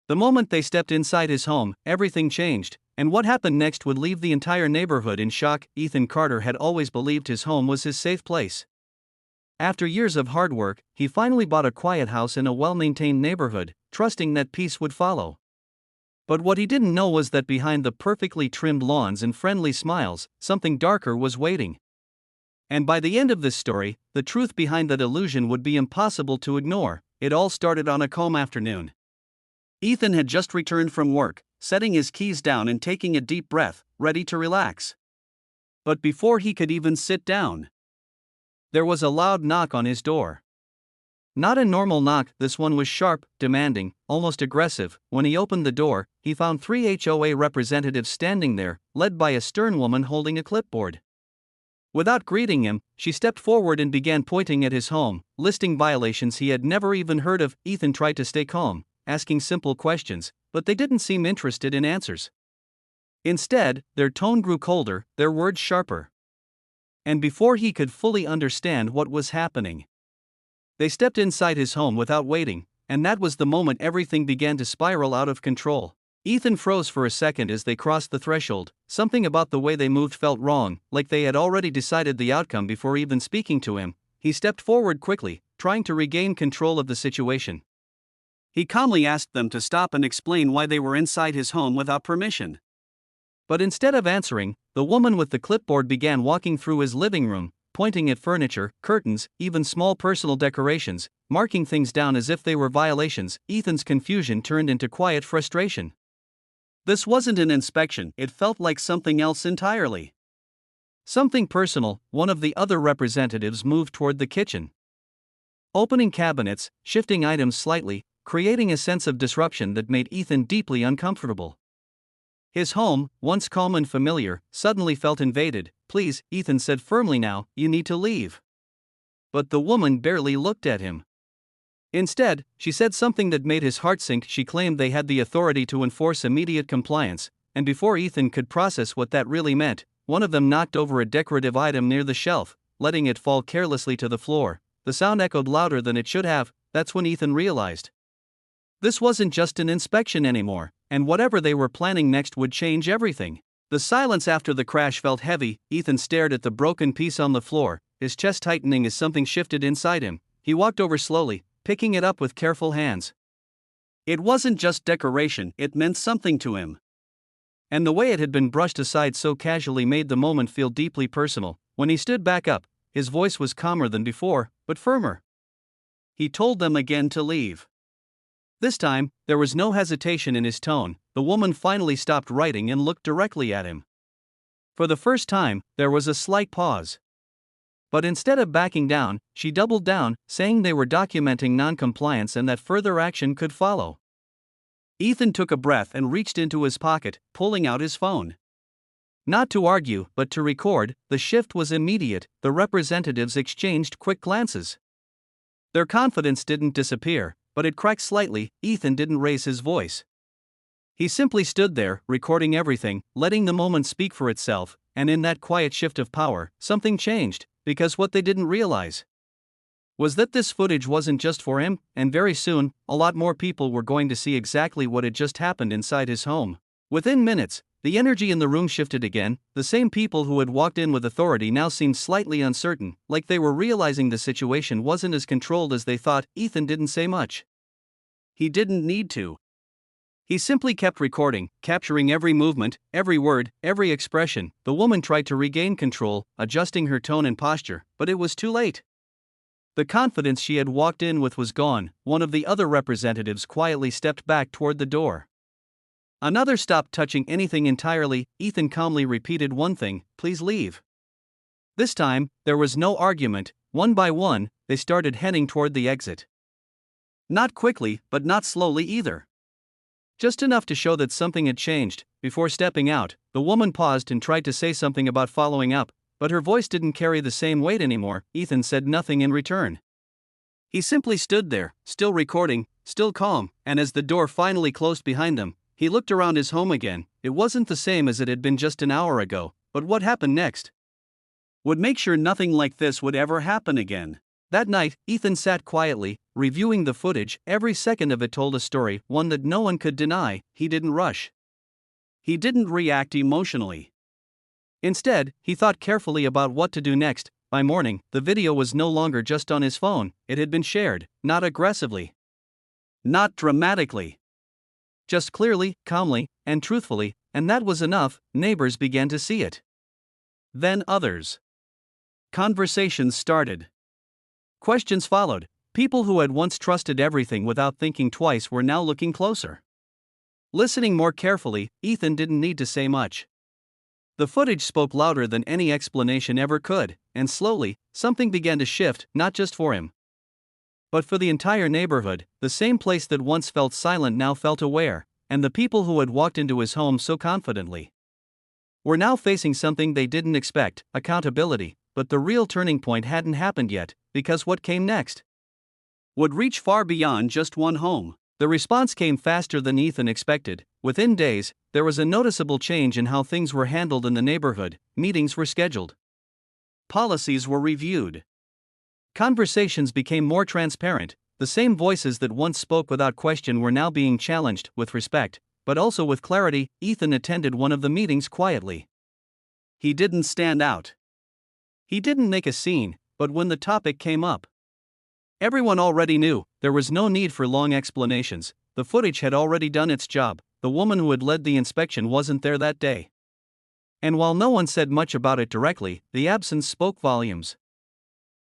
The moment they stepped inside his home, everything changed, and what happened next would leave the entire neighborhood in shock. Ethan Carter had always believed his home was his safe place. After years of hard work, he finally bought a quiet house in a well-maintained neighborhood, trusting that peace would follow. But what he didn't know was that behind the perfectly trimmed lawns and friendly smiles, something darker was waiting. And by the end of this story, the truth behind that illusion would be impossible to ignore. It all started on a calm afternoon. Ethan had just returned from work, setting his keys down and taking a deep breath, ready to relax. But before he could even sit down, there was a loud knock on his door. Not a normal knock, this one was sharp, demanding, almost aggressive. When he opened the door, he found 3 HOA representatives standing there, led by a stern woman holding a clipboard. Without greeting him, she stepped forward and began pointing at his home, listing violations he had never even heard of. Ethan tried to stay calm, asking simple questions, but they didn't seem interested in answers. Instead, their tone grew colder, their words sharper. And before he could fully understand what was happening, they stepped inside his home without waiting, and that was the moment everything began to spiral out of control. Ethan froze for a second as they crossed the threshold. Something about the way they moved felt wrong, like they had already decided the outcome before even speaking to him. He stepped forward quickly, trying to regain control of the situation. He calmly asked them to stop and explain why they were inside his home without permission. But instead of answering, the woman with the clipboard began walking through his living room, pointing at furniture, curtains, even small personal decorations, marking things down as if they were violations. Ethan's confusion turned into quiet frustration. This wasn't an inspection, it felt like something else entirely. Something personal. One of the other representatives moved toward the kitchen, opening cabinets, shifting items slightly, creating a sense of disruption that made Ethan deeply uncomfortable. His home, once calm and familiar, suddenly felt invaded. "Please," Ethan said firmly, "now, you need to leave." But the woman barely looked at him. Instead, she said something that made his heart sink. She claimed they had the authority to enforce immediate compliance, and before Ethan could process what that really meant, one of them knocked over a decorative item near the shelf, letting it fall carelessly to the floor. The sound echoed louder than it should have. That's when Ethan realized this wasn't just an inspection anymore, and whatever they were planning next would change everything. The silence after the crash felt heavy. Ethan stared at the broken piece on the floor, his chest tightening as something shifted inside him. He walked over slowly, picking it up with careful hands. It wasn't just decoration, it meant something to him. And the way it had been brushed aside so casually made the moment feel deeply personal. When he stood back up, his voice was calmer than before, but firmer. He told them again to leave. This time, there was no hesitation in his tone. The woman finally stopped writing and looked directly at him. For the first time, there was a slight pause. But instead of backing down, she doubled down, saying they were documenting non-compliance and that further action could follow. Ethan took a breath and reached into his pocket, pulling out his phone. Not to argue, but to record. The shift was immediate. The representatives exchanged quick glances. Their confidence didn't disappear, but it cracked slightly. Ethan didn't raise his voice. He simply stood there, recording everything, letting the moment speak for itself, and in that quiet shift of power, something changed, because what they didn't realize was that this footage wasn't just for him, and very soon, a lot more people were going to see exactly what had just happened inside his home. Within minutes, the energy in the room shifted again. The same people who had walked in with authority now seemed slightly uncertain, like they were realizing the situation wasn't as controlled as they thought. Ethan didn't say much. He didn't need to. He simply kept recording, capturing every movement, every word, every expression. The woman tried to regain control, adjusting her tone and posture, but it was too late. The confidence she had walked in with was gone. One of the other representatives quietly stepped back toward the door. Another stopped touching anything entirely. Ethan calmly repeated one thing: "Please leave." This time, there was no argument. One by one, they started heading toward the exit. Not quickly, but not slowly either. Just enough to show that something had changed. Before stepping out, the woman paused and tried to say something about following up, but her voice didn't carry the same weight anymore. Ethan said nothing in return. He simply stood there, still recording, still calm, and as the door finally closed behind them, he looked around his home again. It wasn't the same as it had been just an hour ago, but what happened next would make sure nothing like this would ever happen again. That night, Ethan sat quietly, reviewing the footage. Every second of it told a story, one that no one could deny. He didn't rush. He didn't react emotionally. Instead, he thought carefully about what to do next. By morning, the video was no longer just on his phone, it had been shared, not aggressively, not dramatically, just clearly, calmly, and truthfully, and that was enough. Neighbors began to see it. Then others. Conversations started. Questions followed. People who had once trusted everything without thinking twice were now looking closer. Listening more carefully, Ethan didn't need to say much. The footage spoke louder than any explanation ever could, and slowly, something began to shift, not just for him, but for the entire neighborhood. The same place that once felt silent now felt aware, and the people who had walked into his home so confidently were now facing something they didn't expect: accountability. But the real turning point hadn't happened yet, because what came next would reach far beyond just one home. The response came faster than Ethan expected. Within days, there was a noticeable change in how things were handled in the neighborhood. Meetings were scheduled, policies were reviewed, conversations became more transparent. The same voices that once spoke without question were now being challenged, with respect, but also with clarity. Ethan attended one of the meetings quietly. He didn't stand out. He didn't make a scene, but when the topic came up, everyone already knew. There was no need for long explanations. The footage had already done its job. The woman who had led the inspection wasn't there that day. And while no one said much about it directly, the absence spoke volumes.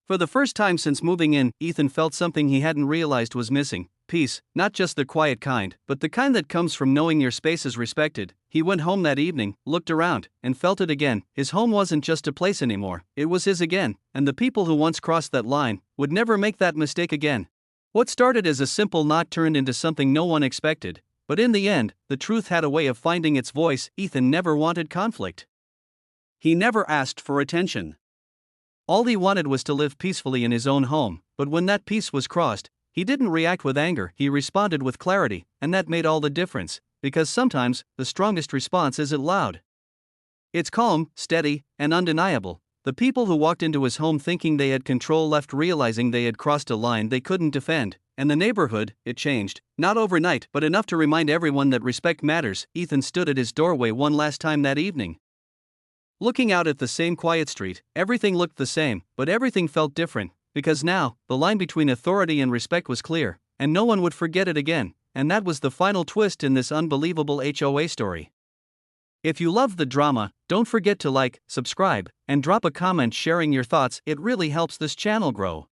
For the first time since moving in, Ethan felt something he hadn't realized was missing: peace, not just the quiet kind, but the kind that comes from knowing your space is respected. He went home that evening, looked around, and felt it again. His home wasn't just a place anymore, it was his again, and the people who once crossed that line would never make that mistake again. What started as a simple knot turned into something no one expected, but in the end, the truth had a way of finding its voice. Ethan never wanted conflict. He never asked for attention. All he wanted was to live peacefully in his own home, but when that peace was crossed, he didn't react with anger, he responded with clarity, and that made all the difference, because sometimes, the strongest response isn't loud. It's calm, steady, and undeniable. The people who walked into his home thinking they had control left realizing they had crossed a line they couldn't defend, and the neighborhood, it changed. Not overnight, but enough to remind everyone that respect matters. Ethan stood at his doorway one last time that evening. Looking out at the same quiet street, everything looked the same, but everything felt different, because now, the line between authority and respect was clear, and no one would forget it again, and that was the final twist in this unbelievable HOA story. If you loved the drama, don't forget to like, subscribe, and drop a comment sharing your thoughts. It really helps this channel grow.